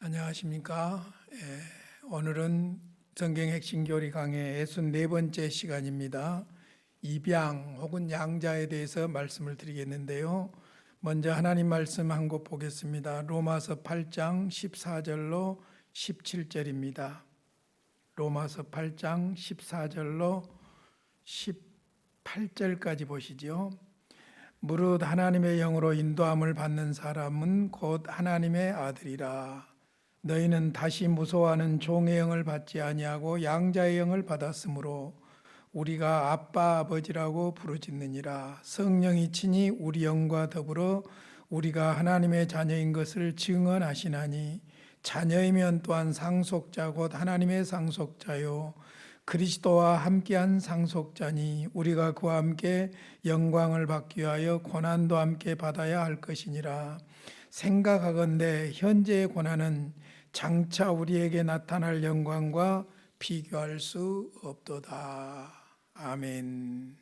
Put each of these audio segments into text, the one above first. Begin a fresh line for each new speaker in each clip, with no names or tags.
안녕하십니까. 오늘은 성경 핵심 교리 강의 64번째 시간입니다. 입양 혹은 양자에 대해서 말씀을 드리겠는데요. 먼저 하나님 말씀 한 곳 보겠습니다. 로마서 8장 14절로 17절입니다. 로마서 8장 14절로 18절까지 보시죠. 무릇 하나님의 영으로 인도함을 받는 사람은 곧 하나님의 아들이라. 너희는 다시 무서워하는 종의 영을 받지 아니하고 양자의 영을 받았으므로 우리가 아빠 아버지라고 부르짖느니라. 성령이 친히 우리 영과 더불어 우리가 하나님의 자녀인 것을 증언하시나니 자녀이면 또한 상속자 곧 하나님의 상속자요 그리스도와 함께한 상속자니 우리가 그와 함께 영광을 받기 위하여 고난도 함께 받아야 할 것이니라. 생각하건대 현재의 고난은 장차 우리에게 나타날 영광과 비교할 수 없도다. 아멘.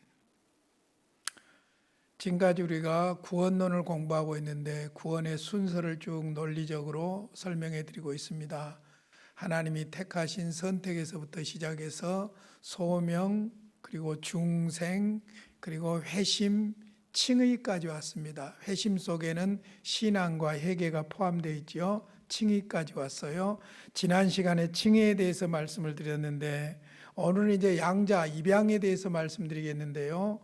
지금까지 우리가 구원론을 공부하고 있는데 구원의 순서를 쭉 논리적으로 설명해 드리고 있습니다. 하나님이 택하신 선택에서부터 시작해서 소명, 그리고 중생, 그리고 회심, 칭의까지 왔습니다. 회심 속에는 신앙과 회개가 포함되어 있죠. 칭의까지 왔어요. 지난 시간에 칭의에 대해서 말씀을 드렸는데 오늘은 이제 양자, 입양에 대해서 말씀드리겠는데요.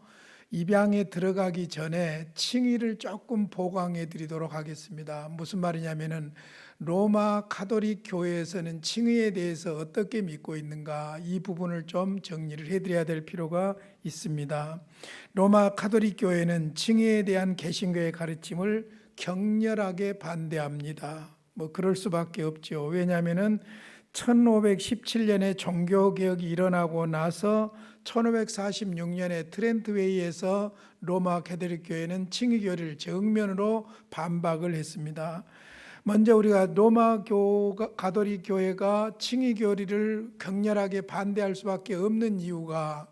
입양에 들어가기 전에 칭의를 조금 보강해 드리도록 하겠습니다. 무슨 말이냐면은 로마 가톨릭 교회에서는 칭의에 대해서 어떻게 믿고 있는가, 이 부분을 좀 정리를 해드려야 될 필요가 있습니다. 로마 가톨릭 교회는 칭의에 대한 개신교의 가르침을 격렬하게 반대합니다. 그럴 수밖에 없죠. 왜냐하면은 1517년에 종교개혁이 일어나고 나서 1546년에 트렌트 회의에서 로마 가톨릭 교회는 칭의 교리를 정면으로 반박을 했습니다. 먼저 우리가 로마 가톨릭 교회가 칭의 교리를 격렬하게 반대할 수밖에 없는 이유가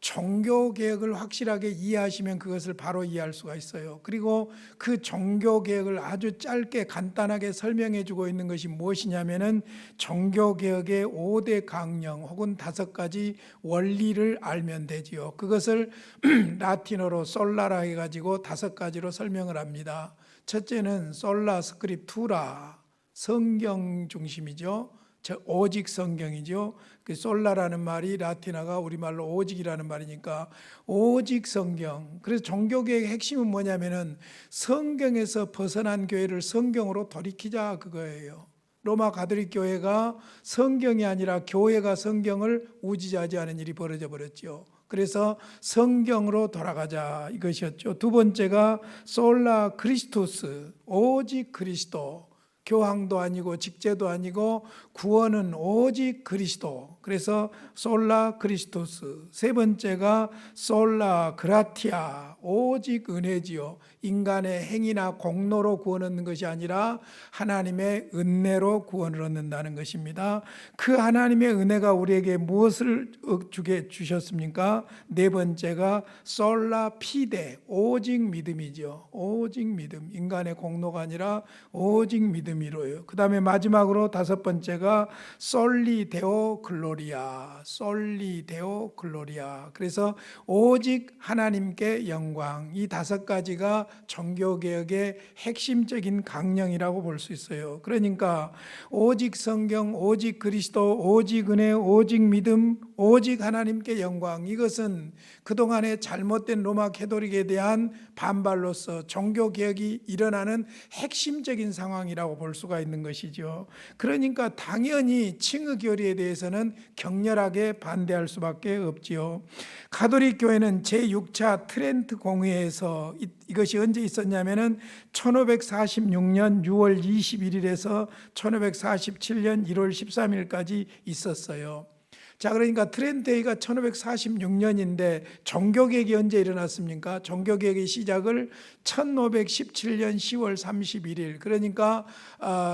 종교개혁을 확실하게 이해하시면 그것을 바로 이해할 수가 있어요. 그리고 그 종교개혁을 아주 짧게 간단하게 설명해 주고 있는 것이 무엇이냐면은 종교개혁의 5대 강령 혹은 5가지 원리를 알면 되지요. 그것을 라틴어로 솔라라 해가지고 5가지로 설명을 합니다. 첫째는 솔라 스크립투라, 성경 중심이죠. 오직 성경이죠. 그 솔라라는 말이 라틴어가 우리말로 오직이라는 말이니까 오직 성경. 그래서 종교개혁의 핵심은 뭐냐면은 성경에서 벗어난 교회를 성경으로 돌이키자, 그거예요. 로마 가톨릭 교회가 성경이 아니라 교회가 성경을 우지자지하는 일이 벌어져 버렸죠. 그래서 성경으로 돌아가자, 이것이었죠. 두 번째가 솔라 크리스토스, 오직 그리스도. 교황도 아니고 직제도 아니고 구원은 오직 그리스도. 그래서 솔라 크리스토스. 세 번째가 솔라 그라티아, 오직 은혜지요. 인간의 행위나 공로로 구원 얻는 것이 아니라 하나님의 은혜로 구원을 얻는다는 것입니다. 그 하나님의 은혜가 우리에게 무엇을 주셨습니까? 네 번째가 솔라 피데, 오직 믿음이죠. 오직 믿음. 인간의 공로가 아니라 오직 믿음이로요. 그 다음에 마지막으로 5번째가 솔리 데오 글로리아, 솔리 데오 글로리아. 그래서 오직 하나님께 영광. 이 5가지가 종교개혁의 핵심적인 강령이라고 볼 수 있어요. 그러니까 오직 성경, 오직 그리스도, 오직 은혜, 오직 믿음, 오직 하나님께 영광. 이것은 그동안의 잘못된 로마 가톨릭에 대한 반발로서 종교개혁이 일어나는 핵심적인 상황이라고 볼 수가 있는 것이죠. 그러니까 당연히 칭의 교리에 대해서는 격렬하게 반대할 수밖에 없지요. 가톨릭 교회는 제6차 트렌트 공회에서 이것이 언제 있었냐면은 1546년 6월 21일에서 1547년 1월 13일까지 있었어요. 자, 그러니까 트렌트회의가 1546년인데 종교개혁이 언제 일어났습니까? 종교개혁의 시작을 1517년 10월 31일, 그러니까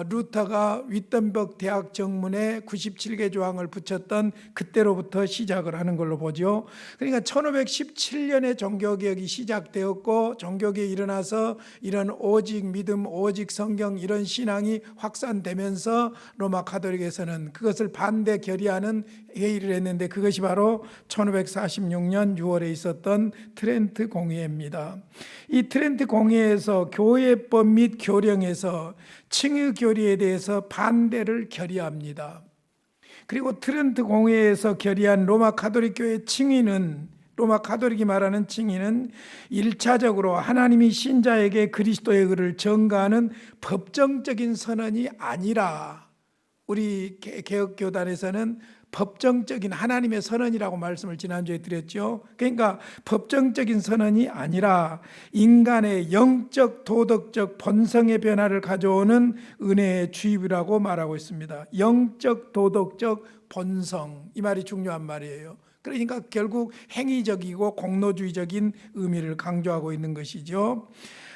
루터가 윗tenberg 대학 정문에 97개 조항을 붙였던 그때로부터 시작을 하는 걸로 보죠. 그러니까 1517년에 종교개혁이 시작되었고, 종교개혁이 일어나서 이런 오직 믿음, 오직 성경 이런 신앙이 확산되면서 로마 가톨릭에서는 그것을 반대 결의하는 회의를 했는데, 그것이 바로 1546년 6월에 있었던 트렌트 공의회입니다. 이 트렌트 공의회에서 교회법 및 교령에서 칭의 교리에 대해서 반대를 결의합니다. 그리고 트렌트 공의회에서 결의한 로마 가톨릭 교회 칭의는, 로마 가톨릭이 말하는 칭의는 1차적으로 하나님이 신자에게 그리스도의 의를 전가하는 법정적인 선언이 아니라, 우리 개혁교단에서는 법정적인 하나님의 선언이라고 말씀을 지난주에 드렸죠. 그러니까 법정적인 선언이 아니라 인간의 영적 도덕적 본성의 변화를 가져오는 은혜의 주입이라고 말하고 있습니다. 영적 도덕적 본성, 이 말이 중요한 말이에요. 그러니까 결국 행위적이고 공로주의적인 의미를 강조하고 있는 것이죠.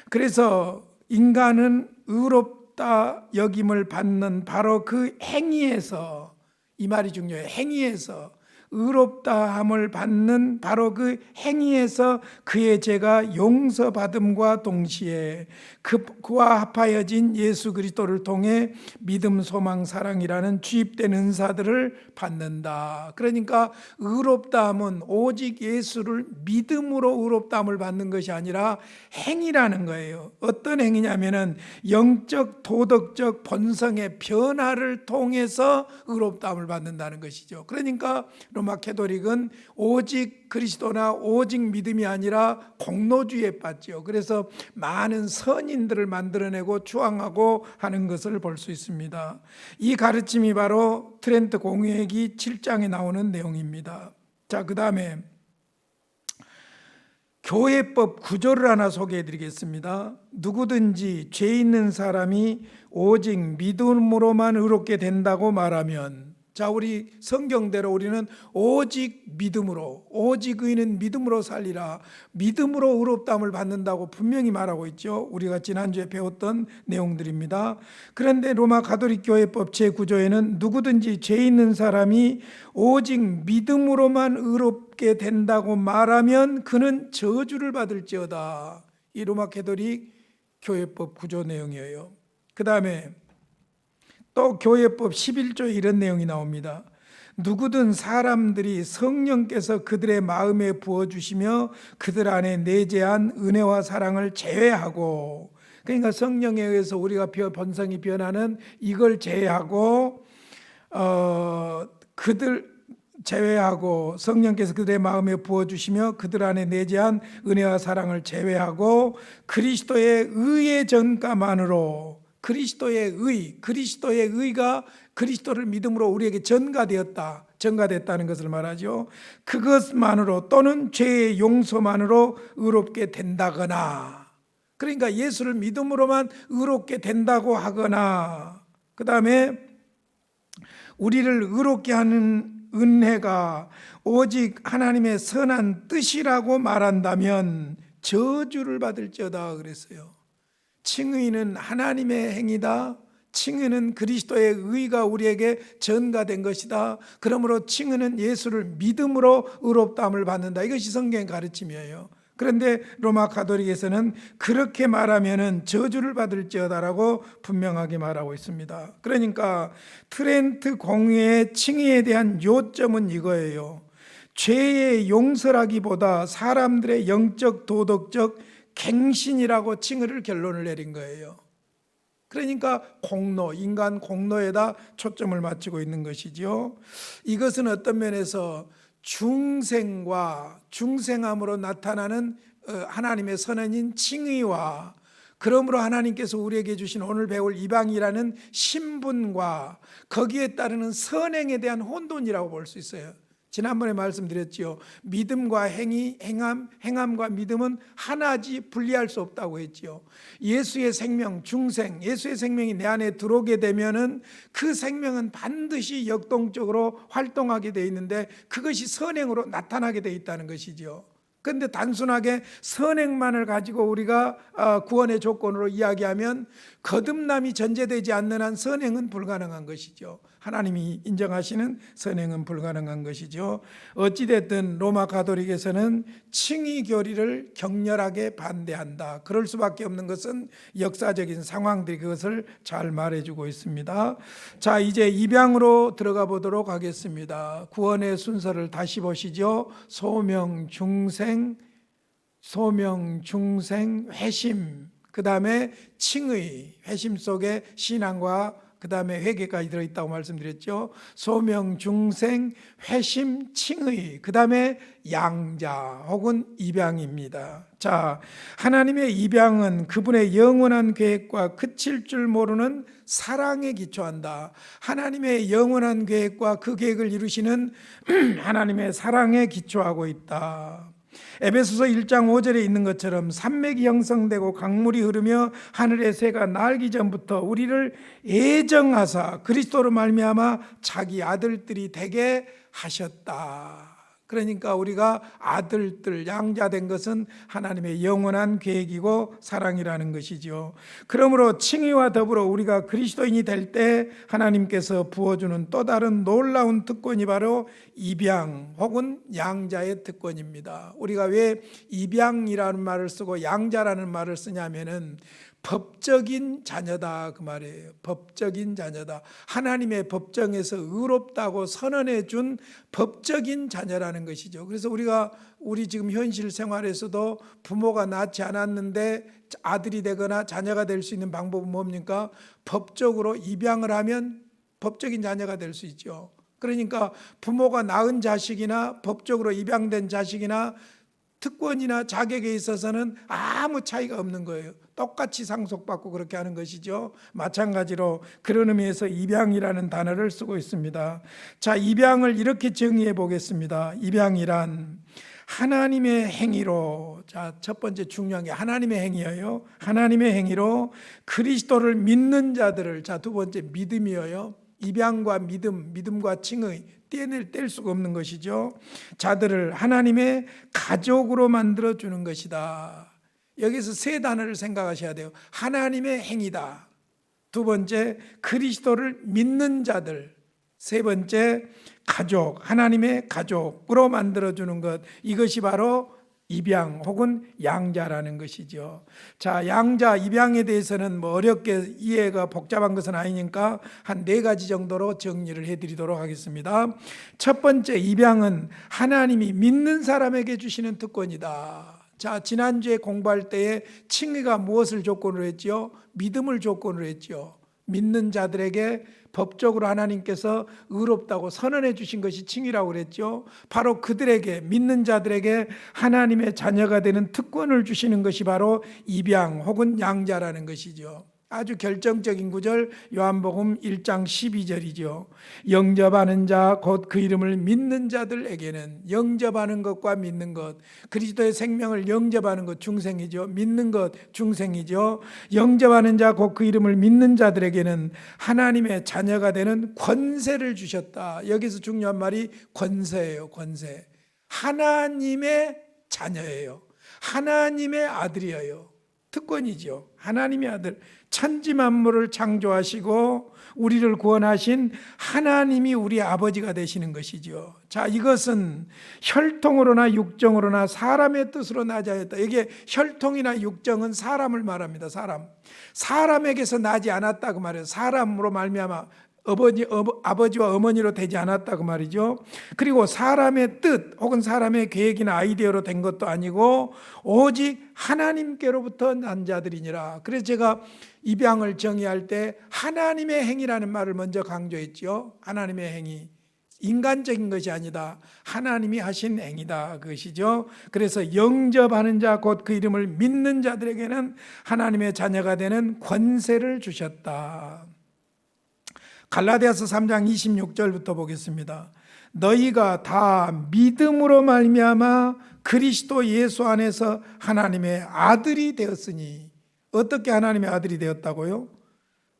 그래서 인간은 의롭다 여김을 받는 바로 그 행위에서, 이 말이 중요해요. 행위에서, 의롭다함을 받는 바로 그 행위에서 그의 죄가 용서받음과 동시에 그와 합하여진 예수 그리스도를 통해 믿음, 소망, 사랑이라는 주입된 은사들을 받는다. 그러니까 의롭다함은 오직 예수를 믿음으로 의롭다함을 받는 것이 아니라 행위라는 거예요. 어떤 행위냐면은 영적 도덕적 본성의 변화를 통해서 의롭다함을 받는다는 것이죠. 그러니까 로마 가톨릭은 오직 그리스도나 오직 믿음이 아니라 공로주의에 빠지죠. 그래서 많은 선인들을 만들어내고 추앙하고 하는 것을 볼 수 있습니다. 이 가르침이 바로 트렌트 공의회기 7장에 나오는 내용입니다. 자, 그 다음에 교회법 구조를 하나 소개해 드리겠습니다. 누구든지 죄 있는 사람이 오직 믿음으로만 의롭게 된다고 말하면, 자, 우리 성경대로 우리는 오직 믿음으로, 오직 의인은 믿음으로 살리라, 믿음으로 의롭다함을 받는다고 분명히 말하고 있죠. 우리가 지난주에 배웠던 내용들입니다. 그런데 로마 가톨릭 교회법 제9조에는 누구든지 죄 있는 사람이 오직 믿음으로만 의롭게 된다고 말하면 그는 저주를 받을지어다. 이 로마 가톨릭 교회법 구조 내용이에요. 그 다음에 또 교회법 11조에 이런 내용이 나옵니다. 누구든 사람들이 성령께서 그들의 마음에 부어주시며 그들 안에 내재한 은혜와 사랑을 제외하고, 그러니까 성령에 의해서 우리가 본성이 변하는 이걸 제외하고, 성령께서 그들의 마음에 부어주시며 그들 안에 내재한 은혜와 사랑을 제외하고 그리스도의 의의 전가만으로, 그리스도의 의가 그리스도를 믿음으로 우리에게 전가됐다는 것을 말하죠. 그것만으로 또는 죄의 용서만으로 의롭게 된다거나, 그러니까 예수를 믿음으로만 의롭게 된다고 하거나, 그 다음에 우리를 의롭게 하는 은혜가 오직 하나님의 선한 뜻이라고 말한다면 저주를 받을지어다 그랬어요. 칭의는 하나님의 행위다. 칭의는 그리스도의 의가 우리에게 전가된 것이다. 그러므로 칭의는 예수를 믿음으로 의롭다함을 받는다. 이것이 성경의 가르침이에요. 그런데 로마 가톨릭에서는 그렇게 말하면은 저주를 받을지어다라고 분명하게 말하고 있습니다. 그러니까 트렌트 공의회 칭의에 대한 요점은 이거예요. 죄의 용서라기보다 사람들의 영적 도덕적 갱신이라고 칭의를 결론을 내린 거예요. 그러니까 인간 공로에다 초점을 맞추고 있는 것이죠. 이것은 어떤 면에서 중생함으로 나타나는 하나님의 선언인 칭의와, 그러므로 하나님께서 우리에게 주신 오늘 배울 이방이라는 신분과 거기에 따르는 선행에 대한 혼돈이라고 볼 수 있어요. 지난번에 말씀드렸지요. 믿음과 행함과 믿음은 하나지 분리할 수 없다고 했지요. 예수의 생명, 중생, 예수의 생명이 내 안에 들어오게 되면은 그 생명은 반드시 역동적으로 활동하게 돼 있는데 그것이 선행으로 나타나게 돼 있다는 것이지요. 그런데 단순하게 선행만을 가지고 우리가 구원의 조건으로 이야기하면 거듭남이 전제되지 않는 한 선행은 불가능한 것이죠. 하나님이 인정하시는 선행은 불가능한 것이죠. 어찌됐든 로마 가톨릭에서는 칭의 교리를 격렬하게 반대한다. 그럴 수밖에 없는 것은 역사적인 상황들이 그것을 잘 말해주고 있습니다. 자, 이제 입양으로 들어가 보도록 하겠습니다. 구원의 순서를 다시 보시죠. 소명, 중생, 회심, 그 다음에 칭의, 회심 속에 신앙과 그 다음에 회개까지 들어있다고 말씀드렸죠. 소명, 중생, 회심, 칭의, 그 다음에 양자 혹은 입양입니다. 자, 하나님의 입양은 그분의 영원한 계획과 그칠 줄 모르는 사랑에 기초한다. 하나님의 영원한 계획과 그 계획을 이루시는 하나님의 사랑에 기초하고 있다. 에베소서 1장 5절에 있는 것처럼 산맥이 형성되고 강물이 흐르며 하늘의 새가 날기 전부터 우리를 애정하사 그리스도로 말미암아 자기 아들들이 되게 하셨다. 그러니까 우리가 아들들, 양자된 것은 하나님의 영원한 계획이고 사랑이라는 것이죠. 그러므로 칭의와 더불어 우리가 그리스도인이 될 때 하나님께서 부어주는 또 다른 놀라운 특권이 바로 입양 혹은 양자의 특권입니다. 우리가 왜 입양이라는 말을 쓰고 양자라는 말을 쓰냐면은 법적인 자녀다 그 말이에요. 법적인 자녀다. 하나님의 법정에서 의롭다고 선언해 준 법적인 자녀라는 것이죠. 그래서 우리 지금 현실 생활에서도 부모가 낳지 않았는데 아들이 되거나 자녀가 될 수 있는 방법은 뭡니까? 법적으로 입양을 하면 법적인 자녀가 될 수 있죠. 그러니까 부모가 낳은 자식이나 법적으로 입양된 자식이나 특권이나 자격에 있어서는 아무 차이가 없는 거예요. 똑같이 상속받고 그렇게 하는 것이죠. 마찬가지로 그런 의미에서 입양이라는 단어를 쓰고 있습니다. 자, 입양을 이렇게 정의해 보겠습니다. 입양이란 하나님의 행위로, 자, 첫 번째 중요한 게 하나님의 행위예요. 하나님의 행위로 그리스도를 믿는 자들을, 자, 두 번째 믿음이에요. 입양과 믿음과 칭의 뗄 수가 없는 것이죠. 자들을 하나님의 가족으로 만들어 주는 것이다. 여기서 세 단어를 생각하셔야 돼요. 하나님의 행위다. 두 번째, 그리스도를 믿는 자들. 세 번째, 가족, 하나님의 가족으로 만들어 주는 것. 이것이 바로 입양 혹은 양자라는 것이죠. 자, 양자, 입양에 대해서는 어렵게 이해가 복잡한 것은 아니니까 한 4가지 정도로 정리를 해드리도록 하겠습니다. 첫 번째, 입양은 하나님이 믿는 사람에게 주시는 특권이다. 자, 지난주에 공부할 때에 칭의가 무엇을 조건으로 했죠? 믿음을 조건으로 했죠. 믿는 자들에게 법적으로 하나님께서 의롭다고 선언해 주신 것이 칭의라고 그랬죠. 바로 그들에게, 믿는 자들에게 하나님의 자녀가 되는 특권을 주시는 것이 바로 입양 혹은 양자라는 것이죠. 아주 결정적인 구절, 요한복음 1장 12절이죠. 영접하는 자 곧 그 이름을 믿는 자들에게는, 영접하는 것과 믿는 것, 그리스도의 생명을 영접하는 것 중생이죠. 믿는 것 중생이죠. 영접하는 자 곧 그 이름을 믿는 자들에게는 하나님의 자녀가 되는 권세를 주셨다. 여기서 중요한 말이 권세예요. 권세. 하나님의 자녀예요. 하나님의 아들이에요. 특권이죠. 하나님의 아들, 천지 만물을 창조하시고 우리를 구원하신 하나님이 우리 아버지가 되시는 것이죠. 자, 이것은 혈통으로나 육정으로나 사람의 뜻으로 나지 않았다. 이게 혈통이나 육정은 사람을 말합니다. 사람에게서 나지 않았다 그 말이에요. 사람으로 말미암아 아버지와 어머니로 되지 않았다고 말이죠. 그리고 사람의 뜻 혹은 사람의 계획이나 아이디어로 된 것도 아니고 오직 하나님께로부터 난 자들이니라. 그래서 제가 입양을 정의할 때 하나님의 행위라는 말을 먼저 강조했죠. 하나님의 행위, 인간적인 것이 아니다. 하나님이 하신 행위다 그것이죠. 그래서 영접하는 자 곧 그 이름을 믿는 자들에게는 하나님의 자녀가 되는 권세를 주셨다. 갈라디아서 3장 26절부터 보겠습니다. 너희가 다 믿음으로 말미암아 그리스도 예수 안에서 하나님의 아들이 되었으니. 어떻게 하나님의 아들이 되었다고요?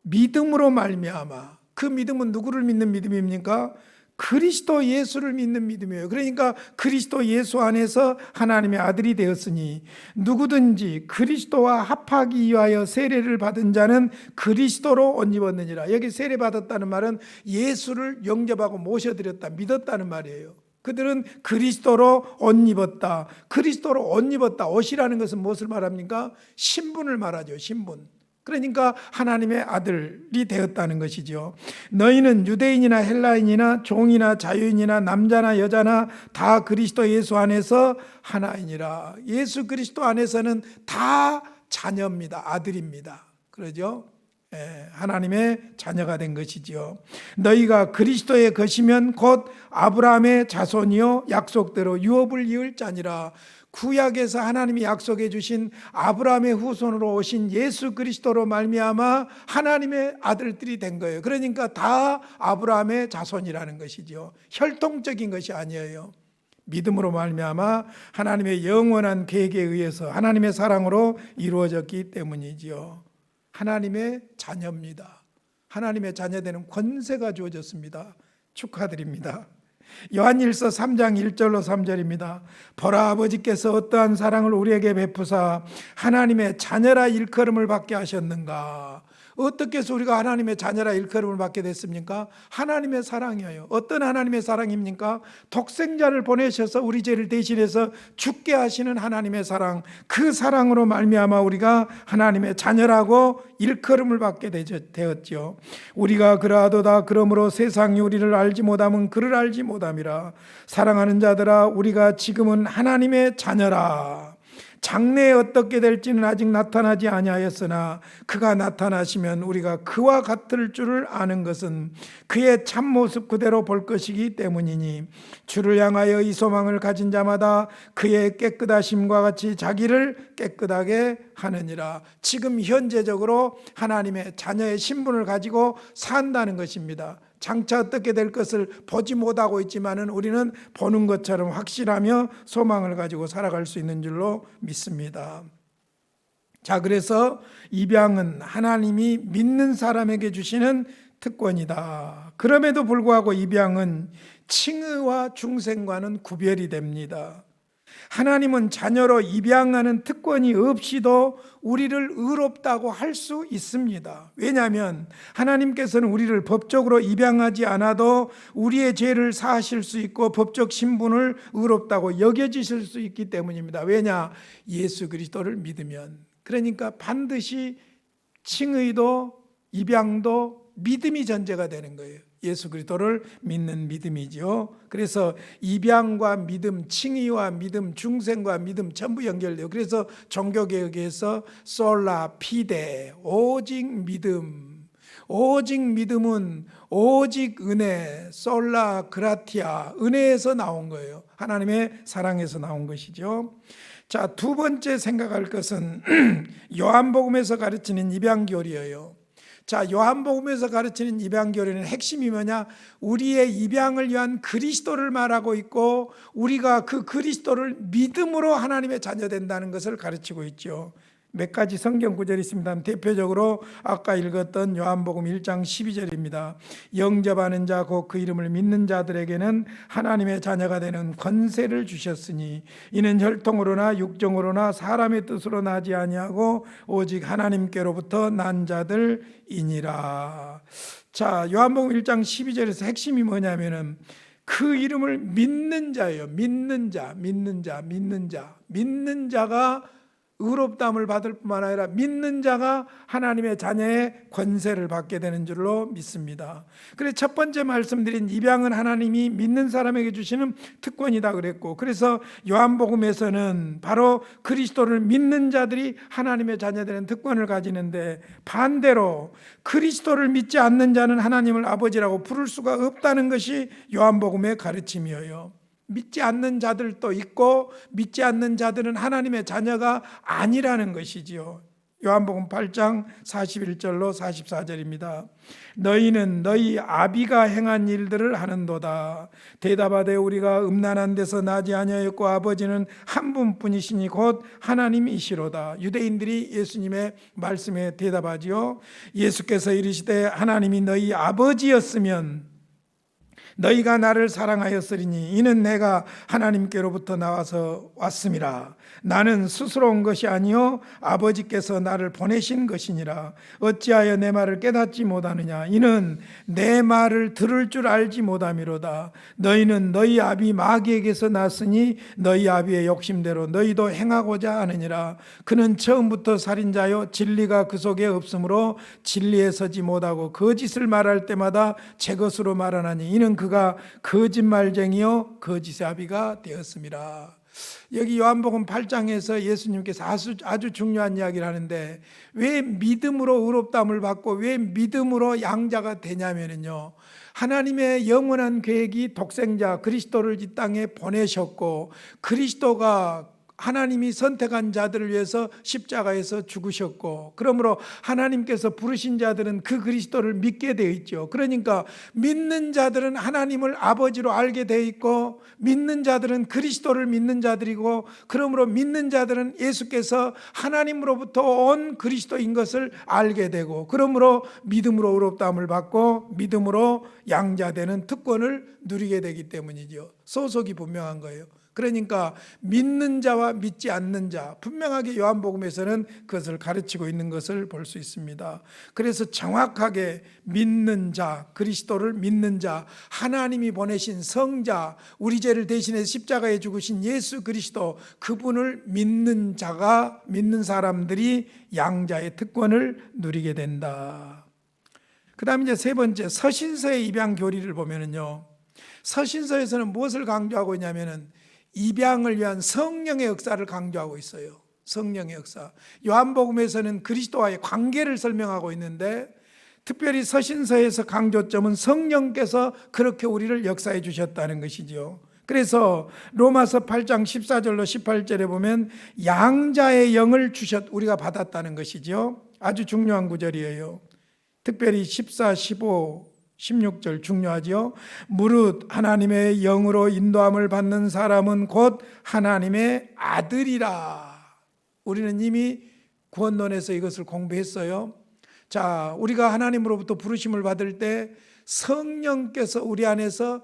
믿음으로 말미암아. 그 믿음은 누구를 믿는 믿음입니까? 그리스도 예수를 믿는 믿음이에요. 그러니까 그리스도 예수 안에서 하나님의 아들이 되었으니 누구든지 그리스도와 합하기 위하여 세례를 받은 자는 그리스도로 옷 입었느니라. 여기 세례 받았다는 말은 예수를 영접하고 모셔드렸다, 믿었다는 말이에요. 그들은 그리스도로 옷 입었다. 그리스도로 옷 입었다. 옷이라는 것은 무엇을 말합니까? 신분을 말하죠. 신분. 그러니까 하나님의 아들이 되었다는 것이죠. 너희는 유대인이나 헬라인이나 종이나 자유인이나 남자나 여자나 다 그리스도 예수 안에서 하나이니라. 예수 그리스도 안에서는 다 자녀입니다. 아들입니다. 그러죠? 하나님의 자녀가 된 것이지요. 너희가 그리스도의 것이면 곧 아브라함의 자손이요 약속대로 유업을 이을 자니라. 구약에서 하나님이 약속해 주신 아브라함의 후손으로 오신 예수 그리스도로 말미암아 하나님의 아들들이 된 거예요. 그러니까 다 아브라함의 자손이라는 것이죠. 혈통적인 것이 아니에요. 믿음으로 말미암아 하나님의 영원한 계획에 의해서 하나님의 사랑으로 이루어졌기 때문이지요. 하나님의 자녀입니다. 하나님의 자녀되는 권세가 주어졌습니다. 축하드립니다. 요한일서 3장 1절로 3절입니다. 보라, 아버지께서 어떠한 사랑을 우리에게 베푸사 하나님의 자녀라 일컬음을 받게 하셨는가. 어떻게 해서 우리가 하나님의 자녀라 일컬음을 받게 됐습니까? 하나님의 사랑이에요. 어떤 하나님의 사랑입니까? 독생자를 보내셔서 우리 죄를 대신해서 죽게 하시는 하나님의 사랑. 그 사랑으로 말미암아 우리가 하나님의 자녀라고 일컬음을 받게 되었죠. 우리가 그러하도다. 그러므로 세상이 우리를 알지 못함은 그를 알지 못함이라. 사랑하는 자들아, 우리가 지금은 하나님의 자녀라. 장래에 어떻게 될지는 아직 나타나지 아니하였으나 그가 나타나시면 우리가 그와 같을 줄을 아는 것은 그의 참모습 그대로 볼 것이기 때문이니 주를 향하여 이 소망을 가진 자마다 그의 깨끗하심과 같이 자기를 깨끗하게 하느니라. 지금 현재적으로 하나님의 자녀의 신분을 가지고 산다는 것입니다. 장차 어떻게 될 것을 보지 못하고 있지만은 우리는 보는 것처럼 확신하며 소망을 가지고 살아갈 수 있는 줄로 믿습니다. 자, 그래서 입양은 하나님이 믿는 사람에게 주시는 특권이다. 그럼에도 불구하고 입양은 칭의와 중생과는 구별이 됩니다. 하나님은 자녀로 입양하는 특권이 없이도 우리를 의롭다고 할 수 있습니다. 왜냐하면 하나님께서는 우리를 법적으로 입양하지 않아도 우리의 죄를 사하실 수 있고 법적 신분을 의롭다고 여겨지실 수 있기 때문입니다. 왜냐? 예수 그리스도를 믿으면. 그러니까 반드시 칭의도 입양도 믿음이 전제가 되는 거예요. 예수 그리스도를 믿는 믿음이죠. 그래서 입양과 믿음, 칭의와 믿음, 중생과 믿음 전부 연결돼요. 그래서 종교개혁에서 솔라 피데, 오직 믿음, 오직 믿음은 오직 은혜, 솔라 그라티아, 은혜에서 나온 거예요. 하나님의 사랑에서 나온 것이죠. 자, 두 번째 생각할 것은 요한복음에서 가르치는 입양교리예요. 자, 요한복음에서 가르치는 입양교리는 핵심이 뭐냐? 우리의 입양을 위한 그리스도를 말하고 있고 우리가 그 그리스도를 믿음으로 하나님의 자녀 된다는 것을 가르치고 있죠. 몇 가지 성경 구절이 있습니다. 대표적으로 아까 읽었던 요한복음 1장 12절입니다. 영접하는 자 곧 그 이름을 믿는 자들에게는 하나님의 자녀가 되는 권세를 주셨으니 이는 혈통으로나 육정으로나 사람의 뜻으로 나지 아니하고 오직 하나님께로부터 난 자들이니라. 자, 요한복음 1장 12절에서 핵심이 뭐냐면은 그 이름을 믿는 자예요. 믿는 자, 믿는 자, 믿는 자. 믿는 자가 의롭다함을 받을 뿐만 아니라 믿는 자가 하나님의 자녀의 권세를 받게 되는 줄로 믿습니다. 그래서 첫 번째 말씀드린 입양은 하나님이 믿는 사람에게 주시는 특권이다 그랬고, 그래서 요한복음에서는 바로 그리스도를 믿는 자들이 하나님의 자녀되는 특권을 가지는데, 반대로 그리스도를 믿지 않는 자는 하나님을 아버지라고 부를 수가 없다는 것이 요한복음의 가르침이에요. 믿지 않는 자들도 있고 믿지 않는 자들은 하나님의 자녀가 아니라는 것이지요. 요한복음 8장 41절로 44절입니다. 너희는 너희 아비가 행한 일들을 하는도다. 대답하되 우리가 음란한 데서 나지 아니하였고 아버지는 한 분뿐이시니 곧 하나님이시로다. 유대인들이 예수님의 말씀에 대답하지요. 예수께서 이르시되 하나님이 너희 아버지였으면 너희가 나를 사랑하였으리니 이는 내가 하나님께로부터 나와서 왔음이라. 나는 스스로 온 것이 아니요 아버지께서 나를 보내신 것이니라. 어찌하여 내 말을 깨닫지 못하느냐. 이는 내 말을 들을 줄 알지 못함이로다. 너희는 너희 아비 마귀에게서 났으니 너희 아비의 욕심대로 너희도 행하고자 하느니라. 그는 처음부터 살인자요 진리가 그 속에 없으므로 진리에 서지 못하고 거짓을 말할 때마다 제 것으로 말하나니 이는 그가 거짓말쟁이요 거짓의 아비가 되었습니다. 여기 요한복음 8장에서 예수님께서 아주 중요한 이야기를 하는데, 왜 믿음으로 의롭다함을 받고 왜 믿음으로 양자가 되냐면요, 하나님의 영원한 계획이 독생자 그리스도를 이 땅에 보내셨고, 그리스도가 하나님이 선택한 자들을 위해서 십자가에서 죽으셨고, 그러므로 하나님께서 부르신 자들은 그 그리스도를 믿게 되어 있죠. 그러니까 믿는 자들은 하나님을 아버지로 알게 되어 있고, 믿는 자들은 그리스도를 믿는 자들이고, 그러므로 믿는 자들은 예수께서 하나님으로부터 온 그리스도인 것을 알게 되고, 그러므로 믿음으로 의롭다함을 받고 믿음으로 양자되는 특권을 누리게 되기 때문이죠. 소속이 분명한 거예요. 그러니까 믿는 자와 믿지 않는 자, 분명하게 요한복음에서는 그것을 가르치고 있는 것을 볼 수 있습니다. 그래서 정확하게 믿는 자, 그리스도를 믿는 자, 하나님이 보내신 성자, 우리 죄를 대신해 십자가에 죽으신 예수 그리스도, 그분을 믿는 자가, 믿는 사람들이 양자의 특권을 누리게 된다. 그 다음에 이제 세 번째, 서신서의 입양 교리를 보면은요, 서신서에서는 무엇을 강조하고 있냐면은 입양을 위한 성령의 역사를 강조하고 있어요. 성령의 역사. 요한복음에서는 그리스도와의 관계를 설명하고 있는데, 특별히 서신서에서 강조점은 성령께서 그렇게 우리를 역사해 주셨다는 것이죠. 그래서 로마서 8장 14절로 18절에 보면 양자의 영을 우리가 받았다는 것이죠. 아주 중요한 구절이에요. 특별히 14, 15, 16절 중요하죠. 무릇 하나님의 영으로 인도함을 받는 사람은 곧 하나님의 아들이라. 우리는 이미 구원론에서 이것을 공부했어요. 자, 우리가 하나님으로부터 부르심을 받을 때 성령께서 우리 안에서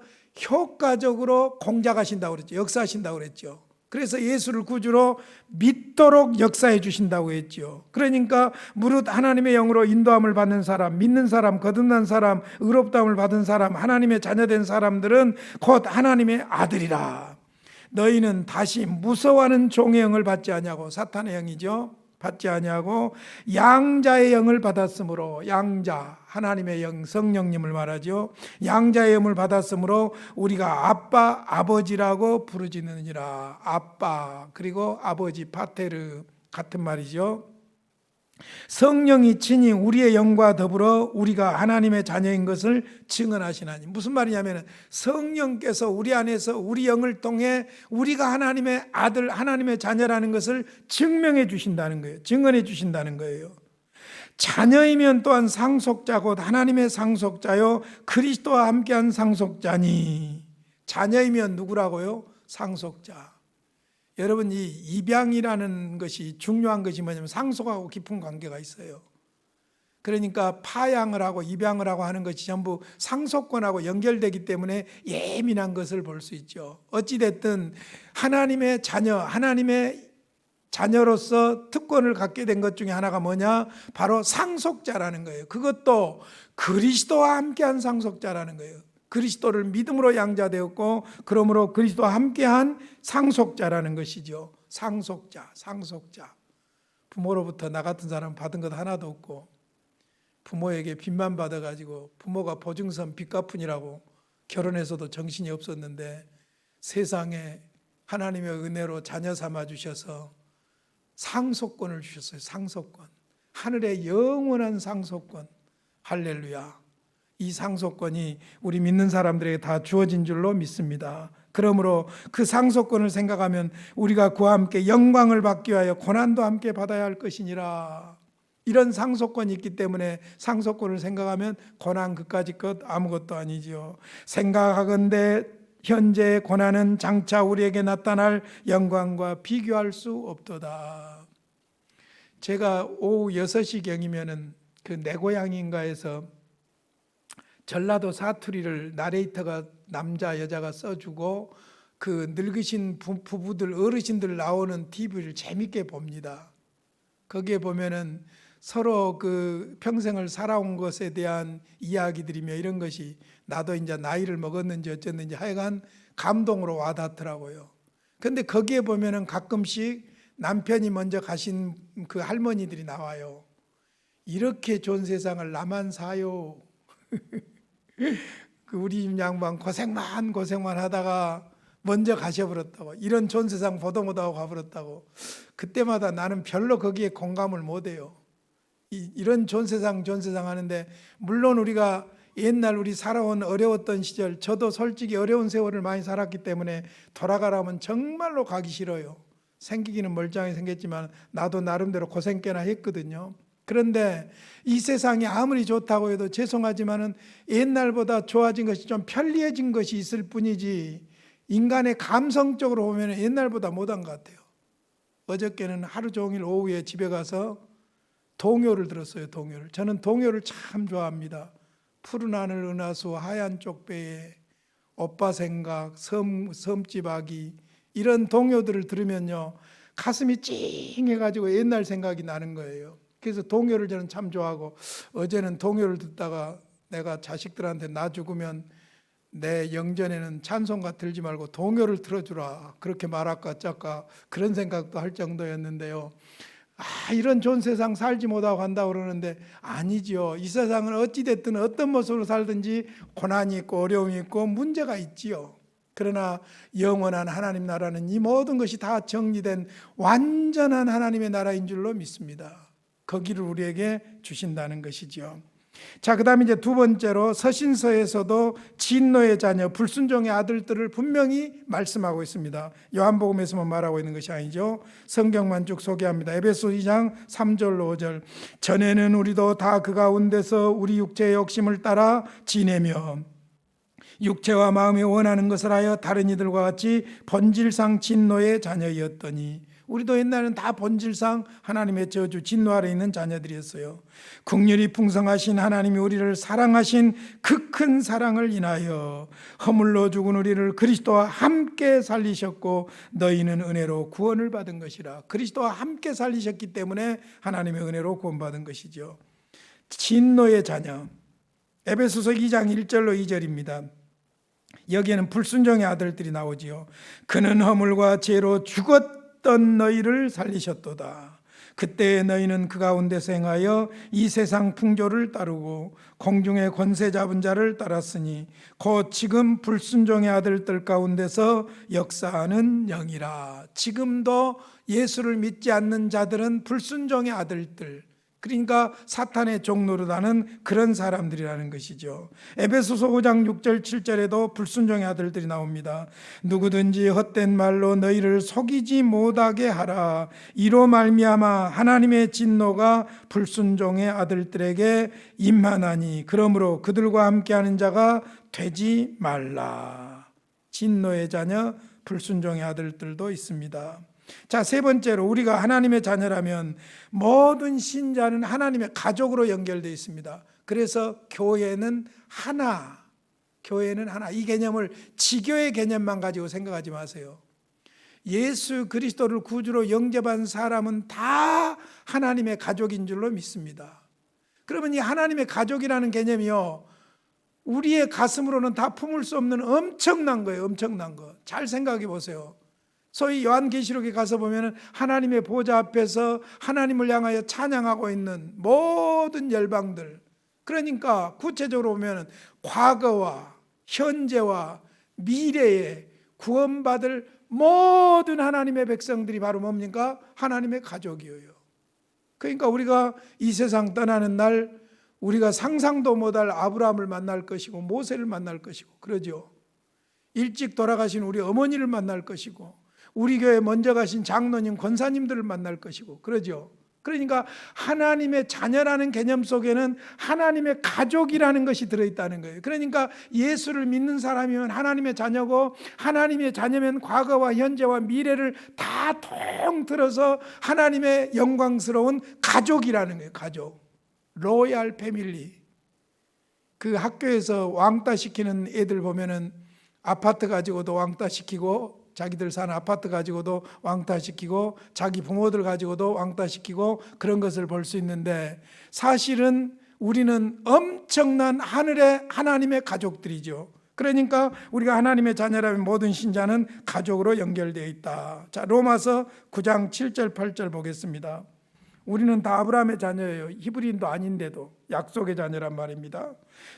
효과적으로 공작하신다고 그랬죠. 역사하신다고 그랬죠. 그래서 예수를 구주로 믿도록 역사해 주신다고 했죠. 그러니까 무릇 하나님의 영으로 인도함을 받는 사람, 믿는 사람, 거듭난 사람, 의롭다함을 받은 사람, 하나님의 자녀된 사람들은 곧 하나님의 아들이라. 너희는 다시 무서워하는 종의 영을 받지 아니하고, 사탄의 영이죠, 받지 아니하고 양자의 영을 받았으므로, 양자 하나님의 영 성령님을 말하죠. 양자의 영을 받았으므로 우리가 아빠 아버지라고 부르짖느니라. 아빠 그리고 아버지 파테르 같은 말이죠. 성령이 친히 우리의 영과 더불어 우리가 하나님의 자녀인 것을 증언하시나니. 무슨 말이냐면 성령께서 우리 안에서 우리 영을 통해 우리가 하나님의 아들, 하나님의 자녀라는 것을 증명해 주신다는 거예요. 증언해 주신다는 거예요. 자녀이면 또한 상속자 곧 하나님의 상속자요 그리스도와 함께한 상속자니. 자녀이면 누구라고요? 상속자. 여러분, 이 입양이라는 것이 중요한 것이 뭐냐면 상속하고 깊은 관계가 있어요. 그러니까 파양을 하고 입양을 하고 하는 것이 전부 상속권하고 연결되기 때문에 예민한 것을 볼 수 있죠. 어찌됐든 하나님의 자녀, 하나님의 자녀로서 특권을 갖게 된 것 중에 하나가 뭐냐? 바로 상속자라는 거예요. 그것도 그리스도와 함께한 상속자라는 거예요. 그리스도를 믿음으로 양자되었고, 그러므로 그리스도와 함께한 상속자라는 것이죠. 상속자, 상속자. 부모로부터 나 같은 사람 받은 것 하나도 없고, 부모에게 빚만 받아가지고 부모가 보증선 빚 갚으니라고 결혼해서도 정신이 없었는데, 세상에 하나님의 은혜로 자녀 삼아 주셔서 상속권을 주셨어요. 상속권. 하늘의 영원한 상속권. 할렐루야. 이 상속권이 우리 믿는 사람들에게 다 주어진 줄로 믿습니다. 그러므로 그 상속권을 생각하면 우리가 그와 함께 영광을 받기 위하여 고난도 함께 받아야 할 것이니라. 이런 상속권이 있기 때문에 상속권을 생각하면 고난 그까짓 것 아무것도 아니지요. 생각하건대 현재의 고난은 장차 우리에게 나타날 영광과 비교할 수 없도다. 제가 오후 6시경이면은 그 내 고향인가에서 전라도 사투리를 나레이터가 남자 여자가 써주고 그 늙으신 부부들 어르신들 나오는 TV를 재밌게 봅니다. 거기에 보면은 서로 그 평생을 살아온 것에 대한 이야기들이며 이런 것이 나도 이제 나이를 먹었는지 어쨌는지 하여간 감동으로 와닿더라고요. 근데 거기에 보면은 가끔씩 남편이 먼저 가신 그 할머니들이 나와요. 이렇게 좋은 세상을 나만 사요. 그 우리 집 양반 고생만 하다가 먼저 가셔버렸다고. 이런 좋은 세상 보도 못하고 가버렸다고. 그때마다 나는 별로 거기에 공감을 못해요. 이런 좋은 세상 하는데, 물론 우리가 옛날 우리 살아온 어려웠던 시절, 저도 솔직히 어려운 세월을 많이 살았기 때문에 돌아가라면 정말로 가기 싫어요. 생기기는 멀쩡하게 생겼지만 나도 나름대로 고생 꽤나 했거든요. 그런데 이 세상이 아무리 좋다고 해도 죄송하지만은 옛날보다 좋아진 것이 좀 편리해진 것이 있을 뿐이지, 인간의 감성적으로 보면 옛날보다 못한 것 같아요. 어저께는 하루 종일 오후에 집에 가서 동요를 들었어요. 동요를. 저는 동요를 참 좋아합니다. 푸른 하늘 은하수 하얀 쪽배에 오빠 생각 섬집 아기, 이런 동요들을 들으면요 가슴이 찡해가지고 옛날 생각이 나는 거예요. 그래서 동요를 저는 참 좋아하고, 어제는 동요를 듣다가 내가 자식들한테 나 죽으면 내 영전에는 찬송가 들지 말고 동요를 틀어주라 그렇게 말할까 어쩔까 그런 생각도 할 정도였는데요. 이런 좋은 세상 살지 못하고 간다고 그러는데 아니지요. 이 세상은 어찌됐든 어떤 모습으로 살든지 고난이 있고 어려움이 있고 문제가 있지요. 그러나 영원한 하나님 나라는 이 모든 것이 다 정리된 완전한 하나님의 나라인 줄로 믿습니다. 거기를 우리에게 주신다는 것이죠. 자, 그 다음에 이제 두 번째로 서신서에서도 진노의 자녀, 불순종의 아들들을 분명히 말씀하고 있습니다. 요한복음에서만 말하고 있는 것이 아니죠. 성경만 쭉 소개합니다. 에베소 2장 3절로 5절. 전에는 우리도 다 그 가운데서 우리 육체의 욕심을 따라 지내며 육체와 마음이 원하는 것을 하여 다른 이들과 같이 본질상 진노의 자녀였더니, 우리도 옛날에는 다 본질상 하나님의 저주 진노 아래 있는 자녀들이었어요. 긍휼이 풍성하신 하나님이 우리를 사랑하신 그 큰 사랑을 인하여 허물로 죽은 우리를 그리스도와 함께 살리셨고 너희는 은혜로 구원을 받은 것이라. 그리스도와 함께 살리셨기 때문에 하나님의 은혜로 구원받은 것이죠. 진노의 자녀, 에베소서 2장 1절로 2절입니다. 여기에는 불순종의 아들들이 나오지요. 그는 허물과 죄로 죽었던 너희를 살리셨도다. 그때 너희는 그 가운데서 행하여 이 세상 풍조를 따르고 공중의 권세 잡은 자를 따랐으니 곧 지금 불순종의 아들들 가운데서 역사하는 영이라. 지금도 예수를 믿지 않는 자들은 불순종의 아들들, 그러니까 사탄의 종노릇하는 그런 사람들이라는 것이죠. 에베소서 5장 6절 7절에도 불순종의 아들들이 나옵니다. 누구든지 헛된 말로 너희를 속이지 못하게 하라. 이로 말미암아 하나님의 진노가 불순종의 아들들에게 임하나니 그러므로 그들과 함께하는 자가 되지 말라. 진노의 자녀 불순종의 아들들도 있습니다. 자, 세 번째로 우리가 하나님의 자녀라면 모든 신자는 하나님의 가족으로 연결되어 있습니다. 그래서 교회는 하나, 이 개념을 지교의 개념만 가지고 생각하지 마세요. 예수 그리스도를 구주로 영접한 사람은 다 하나님의 가족인 줄로 믿습니다. 그러면 이 하나님의 가족이라는 개념이요, 우리의 가슴으로는 다 품을 수 없는 엄청난 거예요. 엄청난 거. 잘 생각해 보세요. 소위 요한계시록에 가서 보면 하나님의 보좌 앞에서 하나님을 향하여 찬양하고 있는 모든 열방들, 그러니까 구체적으로 보면 과거와 현재와 미래에 구원받을 모든 하나님의 백성들이 바로 뭡니까? 하나님의 가족이에요. 그러니까 우리가 이 세상 떠나는 날 우리가 상상도 못할 아브라함을 만날 것이고 모세를 만날 것이고 그러죠. 일찍 돌아가신 우리 어머니를 만날 것이고 우리 교회 먼저 가신 장로님, 권사님들을 만날 것이고 그러죠. 그러니까 하나님의 자녀라는 개념 속에는 하나님의 가족이라는 것이 들어있다는 거예요. 그러니까 예수를 믿는 사람이면 하나님의 자녀고, 하나님의 자녀면 과거와 현재와 미래를 다 통틀어서 하나님의 영광스러운 가족이라는 거예요. 가족, 로얄 패밀리. 그 학교에서 왕따 시키는 애들 보면은 아파트 가지고도 왕따 시키고, 자기들 사는 아파트 가지고도 왕따시키고, 자기 부모들 가지고도 왕따시키고, 그런 것을 볼 수 있는데, 사실은 우리는 엄청난 하늘의 하나님의 가족들이죠. 그러니까 우리가 하나님의 자녀라면 모든 신자는 가족으로 연결되어 있다. 자, 로마서 9장 7절 8절 보겠습니다. 우리는 다 아브라함의 자녀예요. 히브리인도 아닌데도 약속의 자녀란 말입니다.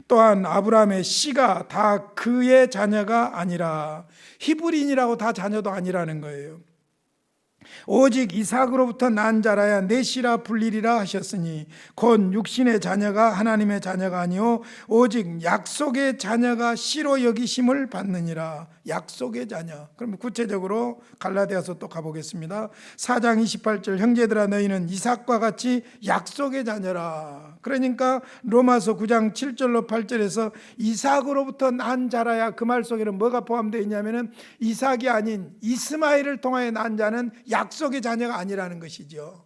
또한 아브라함의 씨가 다 그의 자녀가 아니라, 히브리인이라고 다 자녀도 아니라는 거예요. 오직 이삭으로부터 난 자라야 내 씨라 불리리라 하셨으니 곧 육신의 자녀가 하나님의 자녀가 아니요 오직 약속의 자녀가 씨로 여기심을 받느니라. 약속의 자녀. 그럼 구체적으로 갈라디아서 또 가보겠습니다. 4장 28절 형제들아 너희는 이삭과 같이 약속의 자녀라. 그러니까 로마서 9장 7절로 8절에서 이삭으로부터 난 자라야, 그 말 속에는 뭐가 포함되어 있냐면은 이삭이 아닌 이스마엘을 통하여 난 자는 약속의 자녀가 아니라는 것이죠.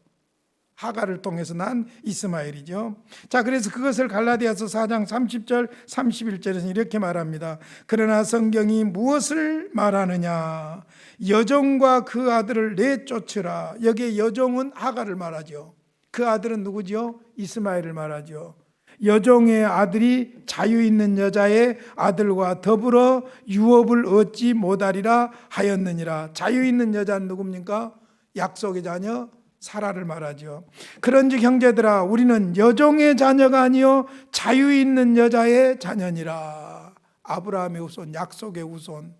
하가를 통해서 난 이스마엘이죠. 자, 그래서 그것을 갈라디아서 4장 30절 31절에서 이렇게 말합니다. 그러나 성경이 무엇을 말하느냐? 여종과 그 아들을 내쫓으라. 여기에 여종은 하가를 말하죠. 그 아들은 누구죠? 이스마엘을 말하죠. 여종의 아들이 자유 있는 여자의 아들과 더불어 유업을 얻지 못하리라 하였느니라. 자유 있는 여자는 누굽니까? 약속의 자녀 사라를 말하죠. 그런즉 형제들아 우리는 여종의 자녀가 아니요 자유 있는 여자의 자녀니라. 아브라함의 후손, 약속의 후손,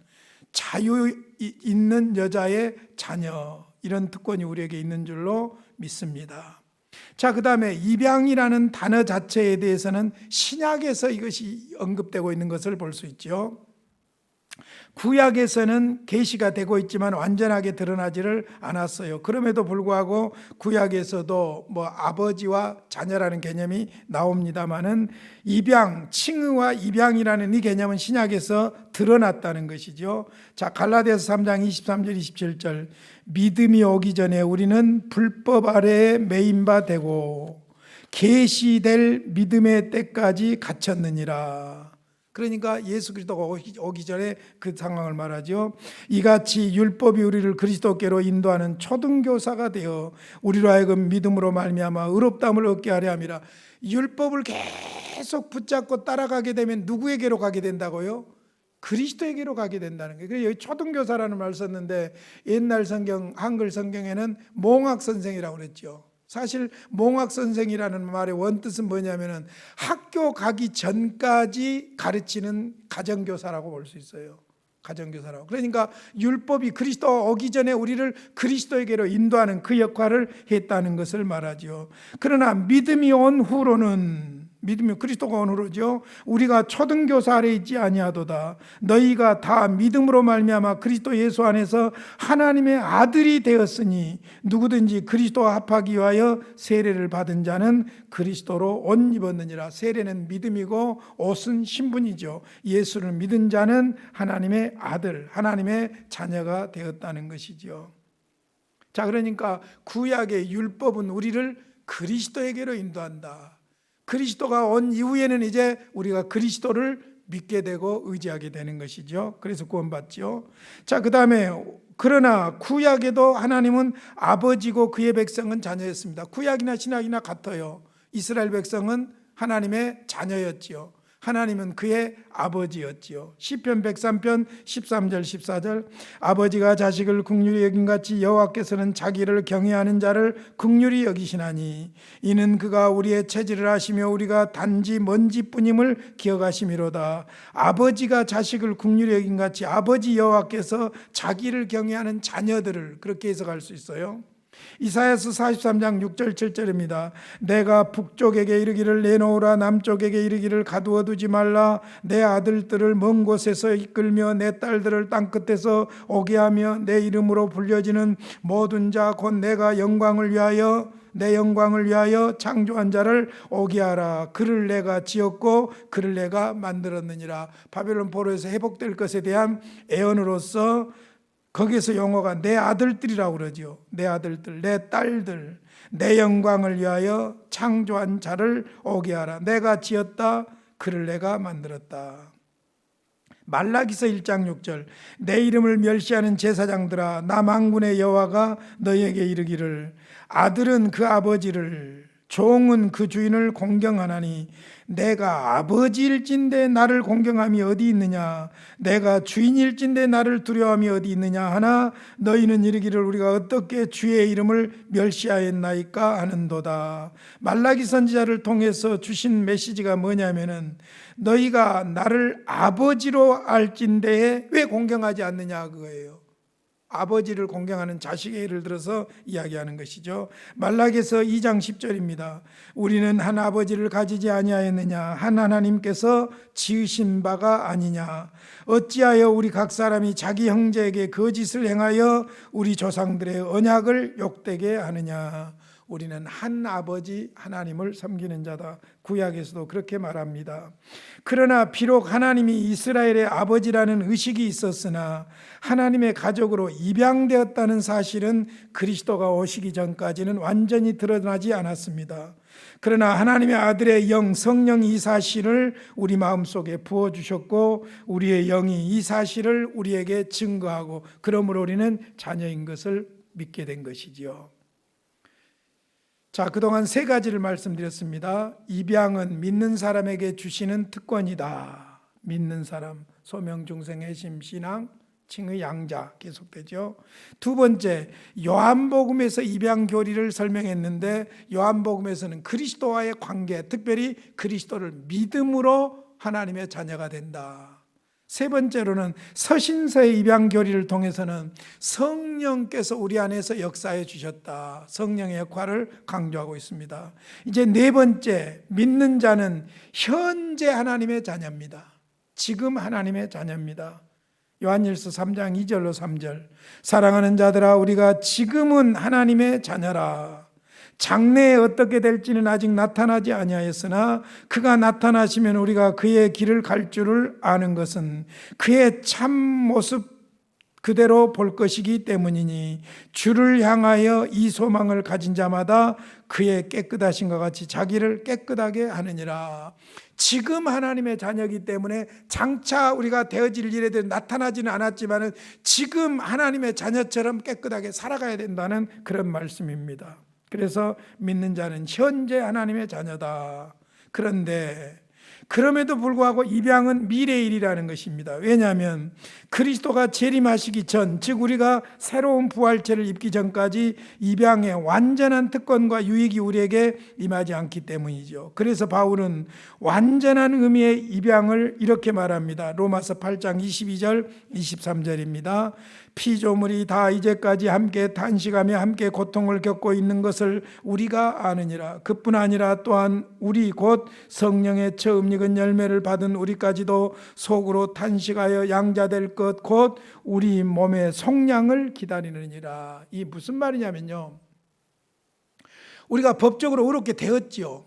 자유 있는 여자의 자녀, 이런 특권이 우리에게 있는 줄로 믿습니다. 자, 그 다음에 입양이라는 단어 자체에 대해서는 신약에서 이것이 언급되고 있는 것을 볼 수 있죠. 구약에서는 계시가 되고 있지만 완전하게 드러나지를 않았어요. 그럼에도 불구하고 구약에서도 아버지와 자녀라는 개념이 나옵니다마는 입양, 칭의와 입양이라는 이 개념은 신약에서 드러났다는 것이죠. 자, 갈라디아서 3장 23절 27절 믿음이 오기 전에 우리는 불법 아래에 매인 바 되고 계시될 믿음의 때까지 갇혔느니라. 그러니까 예수 그리스도가 오기 전에 그 상황을 말하죠. 이같이 율법이 우리를 그리스도께로 인도하는 초등교사가 되어 우리로 하여금 믿음으로 말미암아 의롭다함을 얻게 하려 함이라. 율법을 계속 붙잡고 따라가게 되면 누구에게로 가게 된다고요? 그리스도에게로 가게 된다는 거예요. 그래서 여기 초등교사라는 말을 썼는데 옛날 성경, 한글 성경에는 몽학선생이라고 그랬죠. 사실 몽학선생이라는 말의 원뜻은 뭐냐면은 학교 가기 전까지 가르치는 가정교사라고 볼 수 있어요. 가정교사라고. 그러니까 율법이 그리스도 오기 전에 우리를 그리스도에게로 인도하는 그 역할을 했다는 것을 말하죠. 그러나 믿음이 온 후로는, 믿음이 그리스도가 온 후로죠, 우리가 초등교사 아래 있지 아니하도다. 너희가 다 믿음으로 말미암아 그리스도 예수 안에서 하나님의 아들이 되었으니 누구든지 그리스도와 합하기 위하여 세례를 받은 자는 그리스도로 옷 입었느니라. 세례는 믿음이고 옷은 신분이죠. 예수를 믿은 자는 하나님의 아들, 하나님의 자녀가 되었다는 것이죠. 자, 그러니까 구약의 율법은 우리를 그리스도에게로 인도한다. 그리스도가 온 이후에는 이제 우리가 그리스도를 믿게 되고 의지하게 되는 것이죠. 그래서 구원받죠. 자, 그 다음에 그러나 구약에도 하나님은 아버지고 그의 백성은 자녀였습니다. 구약이나 신약이나 같아요. 이스라엘 백성은 하나님의 자녀였지요. 하나님은 그의 아버지였지요. 시편 103편 13절 14절 아버지가 자식을 긍휼히 여김같이 여호와께서는 자기를 경외하는 자를 긍휼히 여기시나니 이는 그가 우리의 체질을 아시며 우리가 단지 먼지뿐임을 기억하심이로다. 아버지가 자식을 긍휼히 여김같이 아버지 여호와께서 자기를 경외하는 자녀들을 그렇게 해석할 수 있어요. 이사야서 43장 6절 7절입니다. 내가 북쪽에게 이르기를 내놓으라 남쪽에게 이르기를 가두어 두지 말라. 내 아들들을 먼 곳에서 이끌며 내 딸들을 땅끝에서 오게 하며 내 이름으로 불려지는 모든 자 곧 내가 영광을 위하여 내 영광을 위하여 창조한 자를 오게 하라. 그를 내가 지었고 그를 내가 만들었느니라. 바벨론 포로에서 회복될 것에 대한 애언으로서 거기에서 용어가 내 아들들이라고 그러죠. 내 아들들, 내 딸들, 내 영광을 위하여 창조한 자를 오게 하라. 내가 지었다. 그를 내가 만들었다. 말라기서 1장 6절 내 이름을 멸시하는 제사장들아 나 만군의 여호와가 너희에게 이르기를 아들은 그 아버지를 종은 그 주인을 공경하나니 내가 아버지일진데 나를 공경함이 어디 있느냐 내가 주인일진데 나를 두려워함이 어디 있느냐 하나 너희는 이르기를 우리가 어떻게 주의 이름을 멸시하였나이까 하는도다. 말라기 선지자를 통해서 주신 메시지가 뭐냐면은 너희가 나를 아버지로 알진대에 왜 공경하지 않느냐 그거예요. 아버지를 공경하는 자식의 예를 들어서 이야기하는 것이죠. 말라기서 2장 10절입니다. 우리는 한 아버지를 가지지 아니하였느냐 한 하나님께서 지으신 바가 아니냐 어찌하여 우리 각 사람이 자기 형제에게 거짓을 행하여 우리 조상들의 언약을 욕되게 하느냐. 우리는 한 아버지 하나님을 섬기는 자다. 구약에서도 그렇게 말합니다. 그러나 비록 하나님이 이스라엘의 아버지라는 의식이 있었으나 하나님의 가족으로 입양되었다는 사실은 그리스도가 오시기 전까지는 완전히 드러나지 않았습니다. 그러나 하나님의 아들의 영 성령이 이 사실을 우리 마음속에 부어주셨고 우리의 영이 이 사실을 우리에게 증거하고 그러므로 우리는 자녀인 것을 믿게 된 것이지요. 자, 그동안 세 가지를 말씀드렸습니다. 입양은 믿는 사람에게 주시는 특권이다. 믿는 사람, 소명중생, 회심, 신앙, 칭의 양자 계속되죠. 두 번째, 요한복음에서 입양 교리를 설명했는데 요한복음에서는 그리스도와의 관계, 특별히 그리스도를 믿음으로 하나님의 자녀가 된다. 세 번째로는 서신서의 입양 교리를 통해서는 성령께서 우리 안에서 역사해 주셨다. 성령의 역할을 강조하고 있습니다. 이제 네 번째, 믿는 자는 현재 하나님의 자녀입니다. 지금 하나님의 자녀입니다. 요한일서 3장 2절로 3절 사랑하는 자들아 우리가 지금은 하나님의 자녀라. 장래에 어떻게 될지는 아직 나타나지 아니하였으나 그가 나타나시면 우리가 그의 길을 갈 줄을 아는 것은 그의 참 모습 그대로 볼 것이기 때문이니 주를 향하여 이 소망을 가진 자마다 그의 깨끗하심과 같이 자기를 깨끗하게 하느니라. 지금 하나님의 자녀이기 때문에 장차 우리가 되어질 일에 대해 나타나지는 않았지만 지금 하나님의 자녀처럼 깨끗하게 살아가야 된다는 그런 말씀입니다. 그래서 믿는 자는 현재 하나님의 자녀다. 그런데 그럼에도 불구하고 입양은 미래의 일이라는 것입니다. 왜냐하면 그리스도가 재림하시기 전, 즉 우리가 새로운 부활체를 입기 전까지 입양의 완전한 특권과 유익이 우리에게 임하지 않기 때문이죠. 그래서 바울은 완전한 의미의 입양을 이렇게 말합니다. 로마서 8장 22절 23절입니다. 피조물이 다 이제까지 함께 탄식하며 함께 고통을 겪고 있는 것을 우리가 아느니라. 그뿐 아니라 또한 우리 곧 성령의 처음 익은 열매를 받은 우리까지도 속으로 탄식하여 양자될 것 곧 우리 몸의 속량을 기다리느니라. 이 무슨 말이냐면요, 우리가 법적으로 의롭게 되었죠.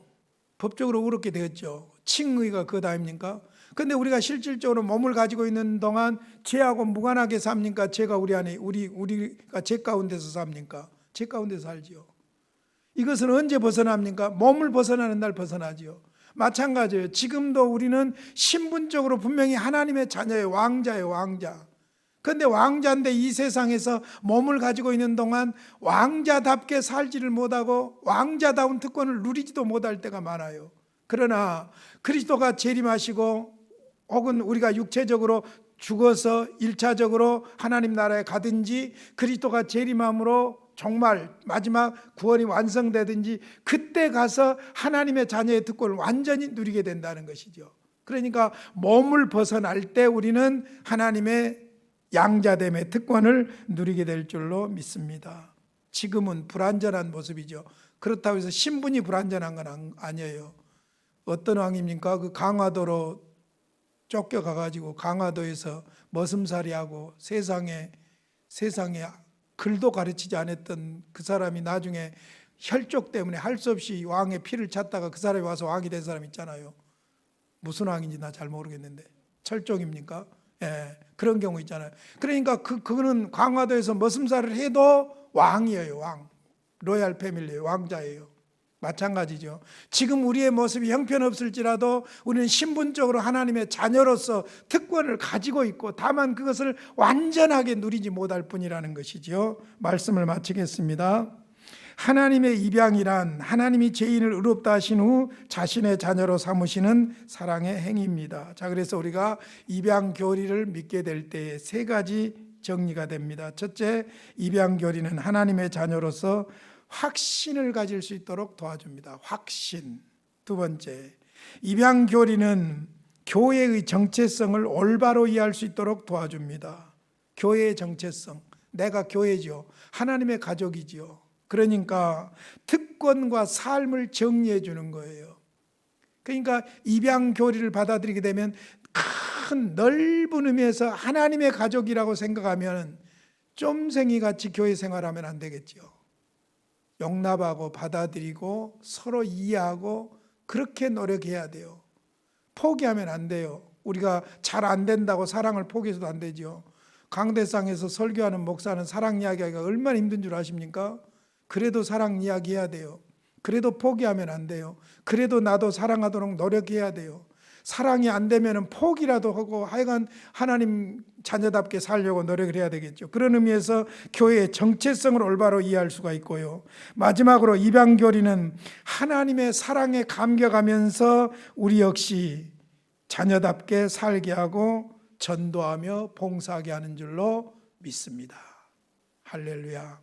법적으로 의롭게 되었죠. 칭의가 그것 아닙니까? 근데 우리가 실질적으로 몸을 가지고 있는 동안 죄하고 무관하게 삽니까? 죄가 우리 안에 우리가 죄 가운데서 삽니까? 죄 가운데서 살지요. 이것은 언제 벗어납니까? 몸을 벗어나는 날 벗어나지요. 마찬가지예요. 지금도 우리는 신분적으로 분명히 하나님의 자녀예요. 왕자예요, 왕자. 그런데 왕자인데 이 세상에서 몸을 가지고 있는 동안 왕자답게 살지를 못하고 왕자다운 특권을 누리지도 못할 때가 많아요. 그러나 그리스도가 재림하시고 혹은 우리가 육체적으로 죽어서 1차적으로 하나님 나라에 가든지 그리스도가 재림함으로 정말 마지막 구원이 완성되든지 그때 가서 하나님의 자녀의 특권을 완전히 누리게 된다는 것이죠. 그러니까 몸을 벗어날 때 우리는 하나님의 양자됨의 특권을 누리게 될 줄로 믿습니다. 지금은 불완전한 모습이죠. 그렇다고 해서 신분이 불완전한 건 아니에요. 어떤 왕입니까? 그 강화도로 쫓겨가가지고 강화도에서 머슴살이하고 세상에 글도 가르치지 않았던 그 사람이 나중에 혈족 때문에 할 수 없이 왕의 피를 찾다가 그 사람이 와서 왕이 된 사람 있잖아요. 무슨 왕인지 나 잘 모르겠는데 철종입니까? 예, 그런 경우 있잖아요. 그러니까 그거는 강화도에서 머슴살을 해도 왕이에요. 왕, 로얄 패밀리예요. 왕자예요. 마찬가지죠. 지금 우리의 모습이 형편없을지라도 우리는 신분적으로 하나님의 자녀로서 특권을 가지고 있고 다만 그것을 완전하게 누리지 못할 뿐이라는 것이죠. 말씀을 마치겠습니다. 하나님의 입양이란 하나님이 죄인을 의롭다 하신 후 자신의 자녀로 삼으시는 사랑의 행위입니다. 자, 그래서 우리가 입양 교리를 믿게 될 때 세 가지 정리가 됩니다. 첫째, 입양 교리는 하나님의 자녀로서 확신을 가질 수 있도록 도와줍니다. 확신. 두 번째, 입양 교리는 교회의 정체성을 올바로 이해할 수 있도록 도와줍니다. 교회의 정체성. 내가 교회죠. 하나님의 가족이지요. 그러니까 특권과 삶을 정리해 주는 거예요. 그러니까 입양 교리를 받아들이게 되면 큰 넓은 의미에서 하나님의 가족이라고 생각하면 쫌생이 같이 교회 생활하면 안 되겠죠. 용납하고 받아들이고 서로 이해하고 그렇게 노력해야 돼요. 포기하면 안 돼요. 우리가 잘 안 된다고 사랑을 포기해서도 안 되죠. 강대상에서 설교하는 목사는 사랑 이야기하기가 얼마나 힘든 줄 아십니까? 그래도 사랑 이야기해야 돼요. 그래도 포기하면 안 돼요. 그래도 나도 사랑하도록 노력해야 돼요. 사랑이 안 되면 포기라도 하고 하여간 하나님 자녀답게 살려고 노력을 해야 되겠죠. 그런 의미에서 교회의 정체성을 올바로 이해할 수가 있고요. 마지막으로 입양교리는 하나님의 사랑에 감격하면서 우리 역시 자녀답게 살게 하고 전도하며 봉사하게 하는 줄로 믿습니다. 할렐루야.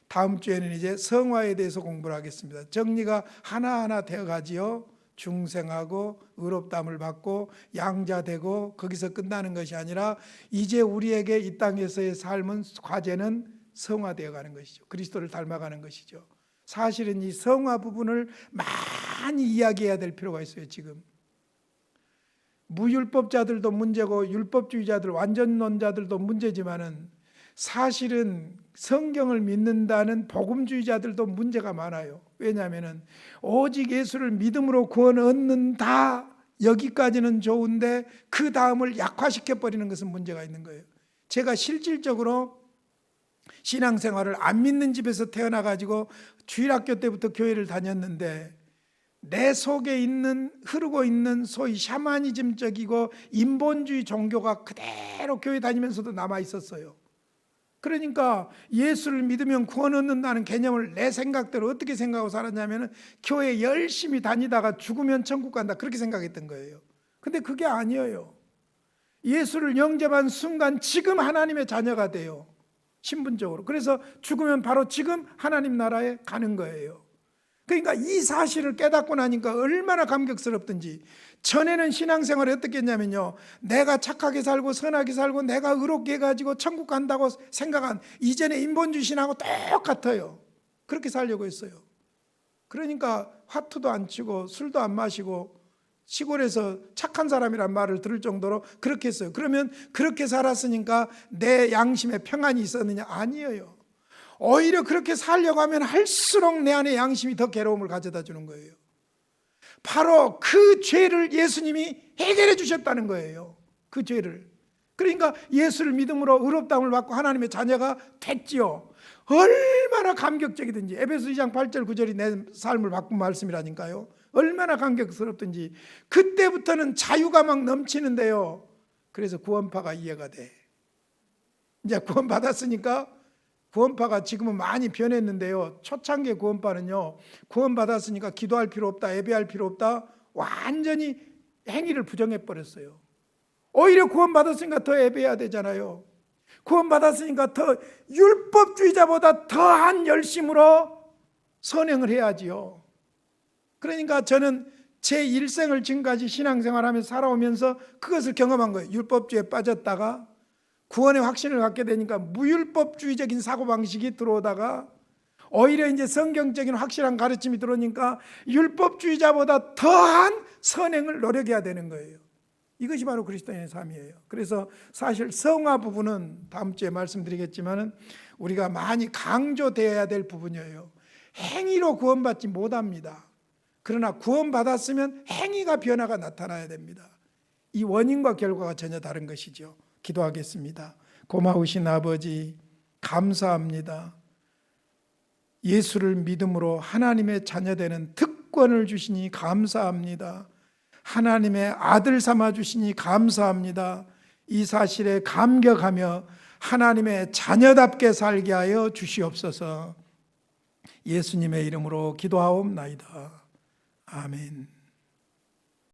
다음 주에는 이제 성화에 대해서 공부를 하겠습니다. 정리가 하나하나 되어 가지요. 중생하고 의롭다함을 받고 양자되고 거기서 끝나는 것이 아니라 이제 우리에게 이 땅에서의 삶은 과제는 성화되어 가는 것이죠. 그리스도를 닮아가는 것이죠. 사실은 이 성화 부분을 많이 이야기해야 될 필요가 있어요. 지금 무율법자들도 문제고 율법주의자들 완전론자들도 문제지만은 사실은 성경을 믿는다는 복음주의자들도 문제가 많아요. 왜냐하면 오직 예수를 믿음으로 구원 얻는다 여기까지는 좋은데 그 다음을 약화시켜 버리는 것은 문제가 있는 거예요. 제가 실질적으로 신앙생활을 안 믿는 집에서 태어나 가지고 주일학교 때부터 교회를 다녔는데 내 속에 있는 흐르고 있는 소위 샤머니즘적이고 인본주의 종교가 그대로 교회 다니면서도 남아 있었어요. 그러니까 예수를 믿으면 구원 얻는다는 개념을 내 생각대로 어떻게 생각하고 살았냐면 교회 열심히 다니다가 죽으면 천국 간다 그렇게 생각했던 거예요. 근데 그게 아니에요. 예수를 영접한 순간 지금 하나님의 자녀가 돼요. 신분적으로. 그래서 죽으면 바로 지금 하나님 나라에 가는 거예요. 그러니까 이 사실을 깨닫고 나니까 얼마나 감격스럽든지. 전에는 신앙생활이 어떻게 했냐면요, 내가 착하게 살고 선하게 살고 내가 의롭게 해가지고 천국 간다고 생각한 이전의 인본주의 신하고 똑같아요. 그렇게 살려고 했어요. 그러니까 화투도 안 치고 술도 안 마시고 시골에서 착한 사람이란 말을 들을 정도로 그렇게 했어요. 그러면 그렇게 살았으니까 내 양심에 평안이 있었느냐? 아니에요. 오히려 그렇게 살려고 하면 할수록 내 안에 양심이 더 괴로움을 가져다 주는 거예요. 바로 그 죄를 예수님이 해결해 주셨다는 거예요. 그 죄를. 그러니까 예수를 믿음으로 의롭다함을 받고 하나님의 자녀가 됐지요. 얼마나 감격적이든지. 에베소 2장 8절 9절이 내 삶을 바꾼 말씀이라니까요. 얼마나 감격스럽든지. 그때부터는 자유가 막 넘치는데요. 그래서 구원파가 이해가 돼. 이제 구원 받았으니까 구원파가 지금은 많이 변했는데요. 초창기 구원파는요, 구원 받았으니까 기도할 필요 없다, 예배할 필요 없다, 완전히 행위를 부정해 버렸어요. 오히려 구원 받았으니까 더 예배해야 되잖아요. 구원 받았으니까 더 율법주의자보다 더한 열심으로 선행을 해야지요. 그러니까 저는 제 일생을 지금까지 신앙생활하면서 살아오면서 그것을 경험한 거예요. 율법주의에 빠졌다가 구원의 확신을 갖게 되니까 무율법주의적인 사고방식이 들어오다가 오히려 이제 성경적인 확실한 가르침이 들어오니까 율법주의자보다 더한 선행을 노력해야 되는 거예요. 이것이 바로 그리스도인의 삶이에요. 그래서 사실 성화 부분은 다음 주에 말씀드리겠지만 우리가 많이 강조되어야 될 부분이에요. 행위로 구원받지 못합니다. 그러나 구원받았으면 행위가 변화가 나타나야 됩니다. 이 원인과 결과가 전혀 다른 것이죠. 기도하겠습니다. 고마우신 아버지, 감사합니다. 예수를 믿음으로 하나님의 자녀되는 특권을 주시니 감사합니다. 하나님의 아들 삼아 주시니 감사합니다. 이 사실에 감격하며 하나님의 자녀답게 살게 하여 주시옵소서. 예수님의 이름으로 기도하옵나이다. 아멘.